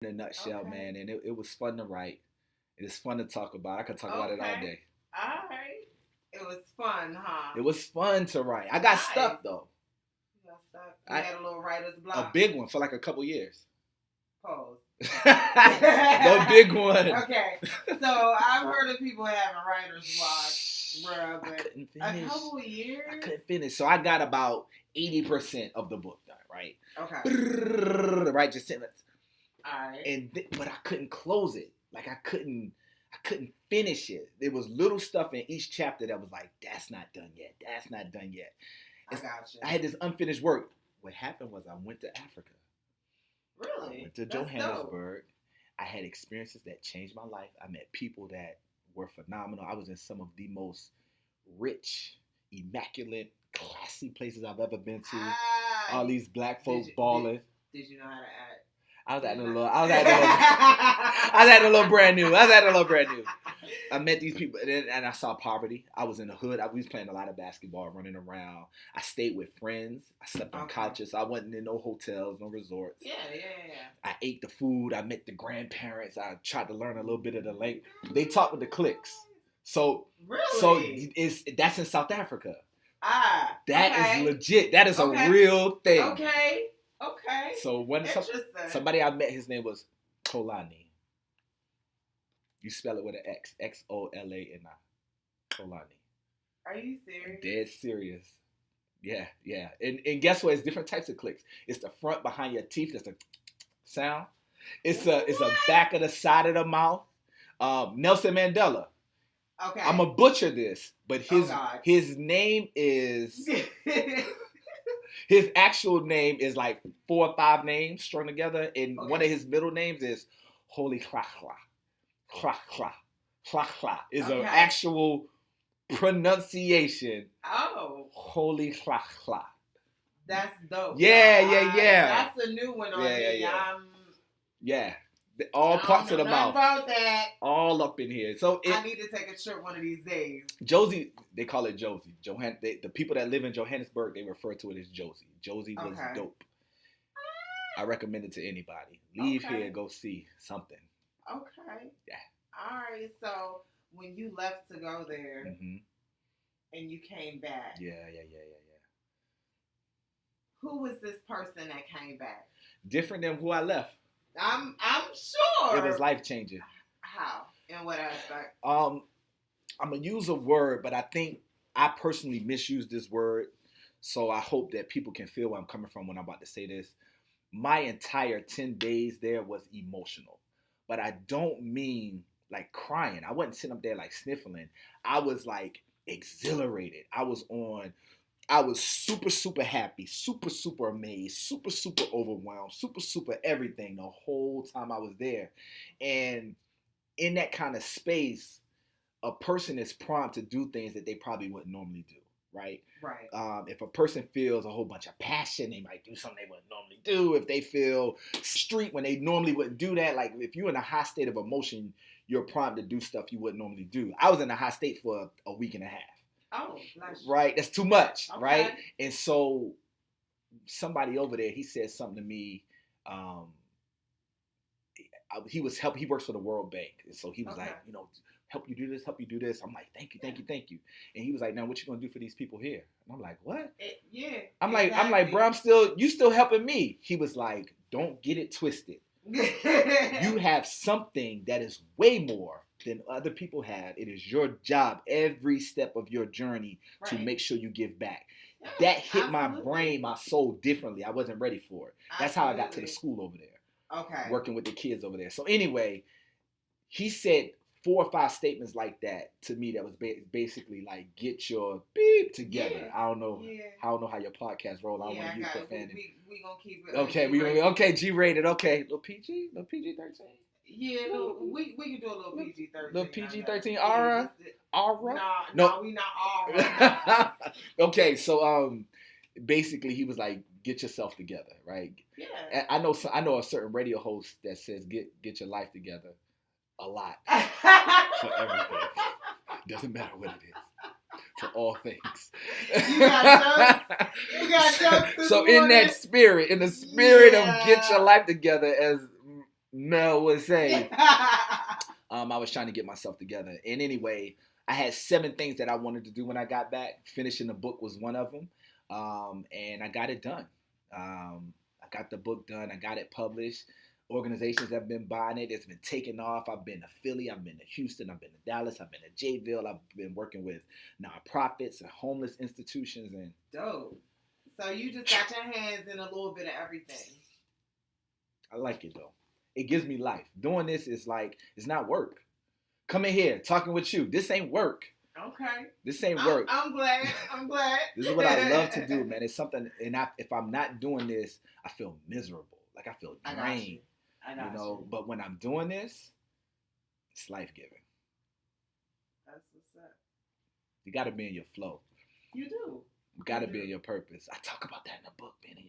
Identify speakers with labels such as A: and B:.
A: in a nutshell,
B: Okay.
A: man. And it was fun to write. It's fun to talk about. I could talk about it all
B: Okay.
A: day.
B: All right. It was fun, huh?
A: It was fun to write. I got
B: Nice.
A: stuck though.
B: You got stuck. You
A: I
B: had a little writer's
A: a
B: block.
A: big one for like a couple years.
B: Pause.
A: The big one.
B: Okay. So I've heard of people having writer's block, bruh,
A: I
B: but
A: couldn't
B: a
A: finish.
B: couple of years.
A: I couldn't finish. So I got about 80% of the book done, right?
B: Okay.
A: Right, just sitting.
B: All right.
A: But I couldn't close it. Like I couldn't finish it. There was little stuff in each chapter that was like, that's not done yet. That's not done yet.
B: I got you.
A: I had this unfinished work. What happened was I went to Africa.
B: Really?
A: I went to
B: That's
A: Johannesburg. I had experiences that changed my life. I met people that were phenomenal. I was in some of the most rich, immaculate, classy places I've ever been to. All these black folks balling.
B: Did you know how to act?
A: I was acting a little brand new. I met these people, and I saw poverty. I was in the hood. We was playing a lot of basketball, running around. I stayed with friends. I slept on couches. I wasn't in no hotels, no resorts.
B: Yeah.
A: I ate the food. I met the grandparents. I tried to learn a little bit of the language. They talk with the cliques. So,
B: really?
A: That's in South Africa.
B: That
A: is legit. That is a real thing.
B: Okay.
A: So when somebody I met, his name was Kolani. You spell it with an X. Xolani. Kolani.
B: Are you serious?
A: Dead serious. Yeah. And guess what? It's different types of clicks. It's the front behind your teeth. That's a sound. It's a back of the side of the mouth. Nelson Mandela.
B: Okay.
A: I'm gonna butcher this, but his name is his actual name is like 4 or 5 names strung together, and one of his middle names is Holy Klakla. Klakla is an actual pronunciation.
B: Oh.
A: Holy Klakla.
B: That's dope.
A: Yeah.
B: That's a new one on me.
A: Yeah. All parts of the mouth.
B: About that.
A: All up in here. So
B: I need to take a trip one of these days.
A: Josie, they call it Josie. The people that live in Johannesburg, they refer to it as Josie. Josie was dope. I recommend it to anybody. Leave here, go see something.
B: Okay.
A: Yeah.
B: All right. So when you left to go there, and you came back.
A: Yeah.
B: Who was this person that came back?
A: Different than who I left.
B: I'm sure.
A: It was life changing.
B: How? In what aspect?
A: I'm gonna use a word, but I think I personally misused this word. So I hope that people can feel where I'm coming from when I'm about to say this. My entire 10 days there was emotional. But I don't mean like crying. I wasn't sitting up there like sniffling. I was like exhilarated. I was super, super happy, super, super amazed, super, super overwhelmed, super, super everything the whole time I was there. And in that kind of space, a person is prompt to do things that they probably wouldn't normally do, right?
B: Right.
A: If a person feels a whole bunch of passion, they might do something they wouldn't normally do. If they feel street when they normally wouldn't do that, like if you're in a high state of emotion, you're prompt to do stuff you wouldn't normally do. I was in a high state for a week and a half.
B: Oh, nice.
A: Right? That's too much, right? And so somebody over there, he said something to me. He works for the World Bank. And so he was like, help you do this. I'm like, thank you. And he was like, now what you gonna do for these people here? And I'm like, what? I'm like, bro, you still helping me. He was like, don't get it twisted. You have something that is way more than other people have. It is your job every step of your journey to make sure you give back. Yeah, that hit my brain, my soul differently. I wasn't ready for it. That's how I got to the school over there.
B: Okay.
A: Working with the kids over there. So anyway, he said 4 or 5 statements like that to me that was basically like, get your beep together. Yeah. I don't know how your podcast roll. I don't want to use profanity.
B: We gonna keep it.
A: Okay, G-rated. Okay, little PG 13.
B: Yeah, we can do a little PG-13.
A: Little PG-13 aura?
B: No, we not aura.
A: Okay, so basically he was like, get yourself together, right?
B: Yeah.
A: I know a certain radio host that says get your life together a lot for everything. Doesn't matter what it is. For all things.
B: You got jokes.
A: So in the spirit of get your life together, as Mel would say. I was trying to get myself together. And anyway, I had 7 things that I wanted to do when I got back. Finishing the book was one of them. And I got it done. I got the book done. I got it published. Organizations have been buying it. It's been taking off. I've been to Philly. I've been to Houston. I've been to Dallas. I've been to Jayville. I've been working with nonprofits and homeless institutions. And
B: dope. So you just got your hands in a little bit of everything.
A: I like it though. It gives me life. Doing this is like, it's not work. Coming here, talking with you. This ain't work.
B: Okay.
A: This ain't work.
B: I'm glad.
A: This is what I love to do, man. It's something, and if I'm not doing this, I feel miserable. Like I feel drained.
B: I got you.
A: But when I'm doing this, it's life giving.
B: That's what's up.
A: You got to be in your flow.
B: You do.
A: You got to be in your purpose. I talk about that in the book, being in your